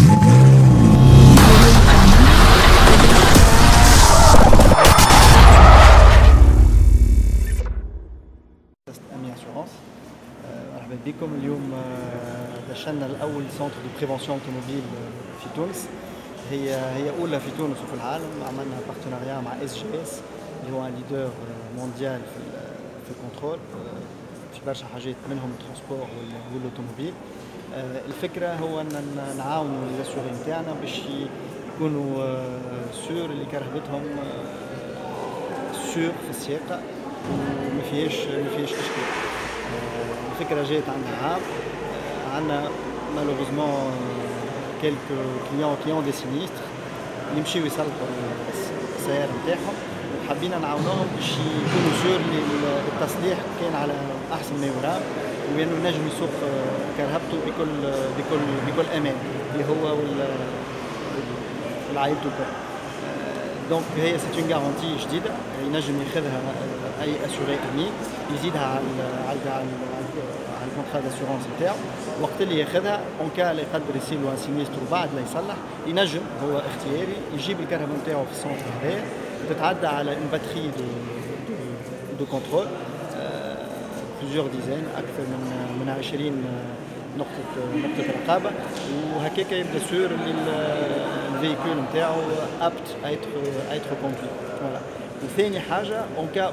أمي أسيورانس. مرحبا بكم. اليوم دشنا الأول سنتر دو بريفونسيون اوتوموبيل في تونس. هي أولى في تونس وفي العالم. عملنا بارتناريا مع اس جي اس اللي هو ليدر مونديال في الكنترول في برشا حاجات منهم الترونسبور والاوتوموبيل. الفكرة هو أن نعاونوا الأسيوري نتاعنا باش يكونوا سور اللي كرهبتهم سور في السياقة وما فيهاش اشكال. الفكره جات عندنا عام. عندنا مالوغوزمون كيلكو كليون دي سينيستر اللي يمشيو يصلحوا السياره نتاعهم، وحبينا نعاونوهم باش يكونوا سور التصليح كان على احسن ما يرام، وانه نجم يسوق كرهبته بكل امان اللي هو والعائلته الكل. دونك هي سيت اون غارونتي جديده ينجم ياخذها اي اسيوري امي، يزيدها على الكونترا داسيورونس نتاعو. وقت اللي ياخذها اون كان اللي يقدر يصير له ان سينيستر وبعد لا يصلح ينجم هو اختياري يجيب الكهرباء نتاعو في السونتر هذايا، تتعدى على اون باتري دو كونترول بليزيور ديزاين اكثر من 20 نقطة رقابة، وهكاك يبدا سور الفيكول نتاعو ابت ايتر كومبلي. فوالا. وثاني حاجة اون كا او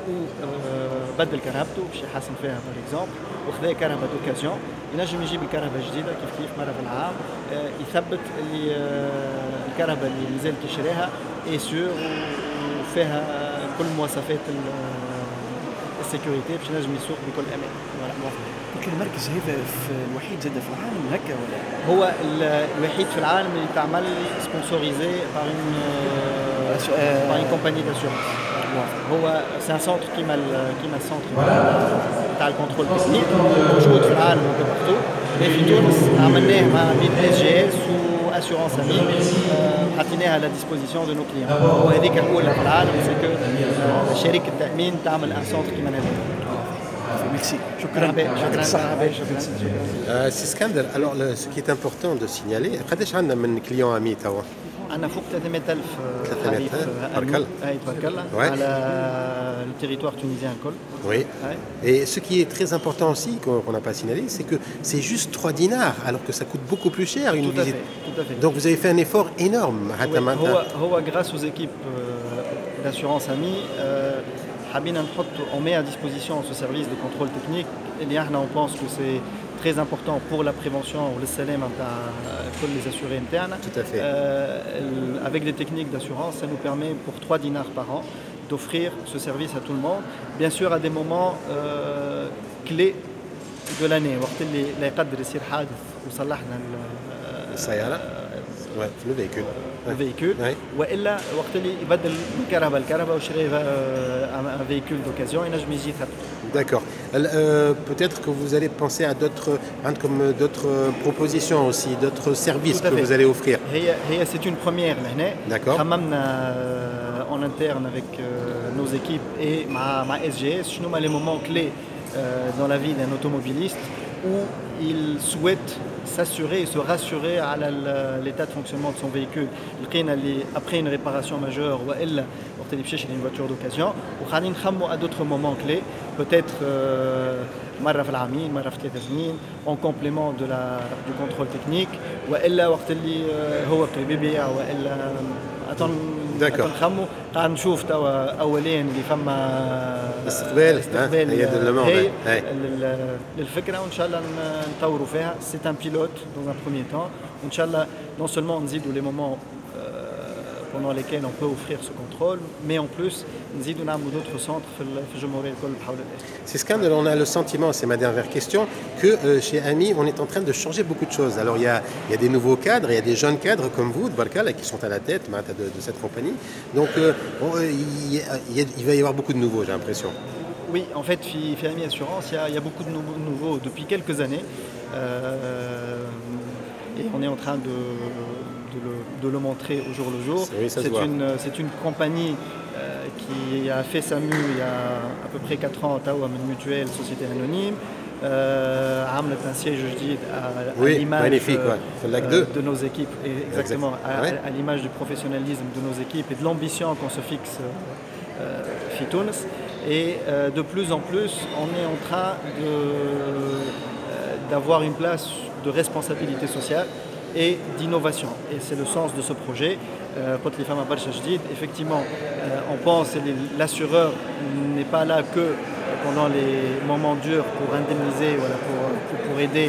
بدل كرهبته باش يحسن فيها بار اكزومبل وخذا كرهبة دوكازيون، ينجم يجيب الكرهبة جديدة كيف مرة في العام، يثبت اللي الكرهبة اللي مازال كيشريها اي سور وفيها كل مواصفات السيكوريتي باش ينجم يسوق بكل امان. يمكن المركز هذا الوحيد زاد في العالم هكا ولا؟ هو الوحيد في العالم اللي تعمل سبونسوريزي بار اون كومباني داسيورونس. هو سان سونتر كيما السونتر تاع الكونترول تكنيك موجود في العالم بارتو، في تونس عملناه مع بين اس جي اس واسيورونس امي، حطيناها على ديسبوزيسيون دو نو كليون. وهذيك الاولى في العالم سكو شركه التامين تعمل ان سونتر كيما هذا. Merci. شكرا. سي اسكندر، alors ce qui est important de signaler قداش عندنا من كليون امي توا؟ عندنا فوق 300,000 حريف تبارك الله. تبارك الله على التيريتوار تونيزيان الكل. Oui. Et ce qui est très important aussi, qu'on n'a pas signalé, c'est que c'est juste 3 dinars, alors que ça coûte beaucoup plus cher une visite. Tout à fait. Donc vous avez fait un effort énorme. هو grâce aux équipes d'assurance AMI حبينا نحطوا on met à disposition ce service de contrôle technique اللي احنا on pense que c'est très important pour la prévention والسلامة نتاع كل les assurés نتاعنا. Tout à fait. Avec des techniques d'assurance, ça nous permet pour 3 dinars par an d'offrir ce service à tout le monde, bien sûr à des moments clés de l'année وقت اللي لا يقدر يصير حادث وصلحنا السيارة le véhicule. الفيكول والا وقت اللي يبدل الكهرباء وشري un véhicule d'occasion ينجم يجي ثابت. D'accord. Peut-être que vous allez penser à d'autres propositions aussi, d'autres services que vous allez offrir. هي c'est une première لهنا. D'accord. خممنا en interne avec nos équipes et مع SGS شنو هما les moments clés dans la vie d'un automobiliste où il souhaite s'assurer et se rassurer à l'état de fonctionnement de son véhicule. Après une réparation majeure ou une voiture d'occasion, à d'autres moments clés, peut-être مرة في العامين مرة في 3 سنين en complément du contrôle technique والا وقت اللي هو قريب يبيع والا نخمو قاعد نشوف توا اوليا اللي فما استقبال هي للفكره وان شاء الله نطوروا فيها. سي ان بيلوت dans un premier temps وان شاء الله non seulement نزيدوا les moments pendant lesquels on peut offrir ce contrôle, mais en plus, nous avons d'autres centres في الجمهورية الكل بحول الله. C'est scandaleux, on a le sentiment, c'est ma dernière question, que chez AMI, on est en train de changer beaucoup de choses. Alors il y a des nouveaux cadres, il y a des jeunes cadres comme vous, de Barkal, qui sont à la tête de cette compagnie. Donc il va y avoir beaucoup de nouveaux, j'ai l'impression. Oui, en fait, chez AMI Assurance, il y a beaucoup de nouveaux depuis quelques années. Et on est en train de le montrer au jour le jour. Oui, c'est une compagnie qui a fait sa mue il y a à peu près 4 ans à Ottawa, une mutuelle, société anonyme. عملت un siège جديد à Oui, l'image magnifique, ouais. Sur le lac 2. de nos équipes, exactement, Ouais. à l'image du professionnalisme de nos équipes et de l'ambition qu'on se fixe Fitounes. Et de plus en plus, on est en train d'avoir une place de responsabilité sociale et d'innovation. Et c'est le sens de ce projet. Quand les femmes à Barcha Jdid, effectivement, on pense que l'assureur n'est pas là que pendant les moments durs pour indemniser, voilà, pour aider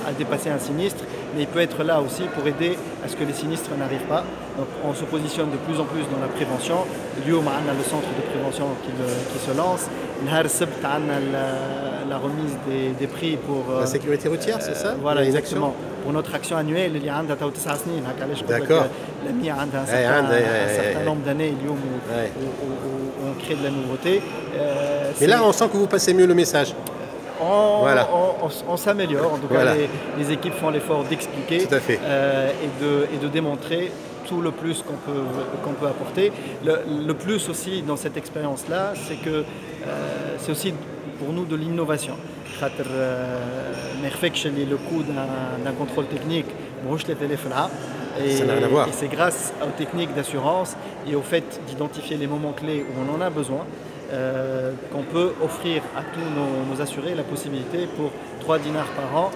à dépasser un sinistre, mais il peut être là aussi pour aider à ce que les sinistres n'arrivent pas. Donc on se positionne de plus en plus dans la prévention. اليوم عندنا le centre de prévention qui se lance. نهار السبت عندنا la remise des prix pour La sécurité routière, c'est ça? Voilà, Une exactement. action? Pour notre action annuelle اللي عندها تو 9 سنين هكا علاش قلت D'accord. لك l'AMI عندها un certain nombre d'années اليوم où on crée de la nouveauté. Mais là, on sent que vous passez mieux le message. Voilà. On s'améliore, en tout cas Voilà. les équipes font l'effort d'expliquer Tout à fait. et de démontrer tout le plus qu'on peut apporter. Le plus aussi dans cette expérience-là, c'est que c'est aussi pour nous de l'innovation. Le coût d'un contrôle technique, Ça n'a rien à voir. et c'est grâce aux techniques d'assurance et au fait d'identifier les moments clés où on en a besoin qu'on peut offrir à tous nos assurés la possibilité pour 3 dinars par an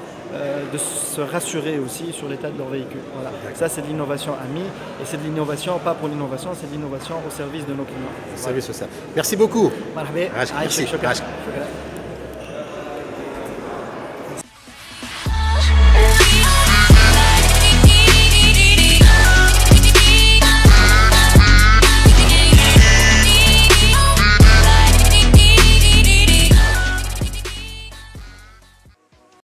de se rassurer aussi sur l'état de leur véhicule. Voilà. Ça, c'est de l'innovation AMI et c'est de l'innovation, pas pour l'innovation, c'est de l'innovation au service de nos clients. Service social. Merci beaucoup. مرحبا. عاشق. عايشك. Merci. شكرا. عاشق. شكرا.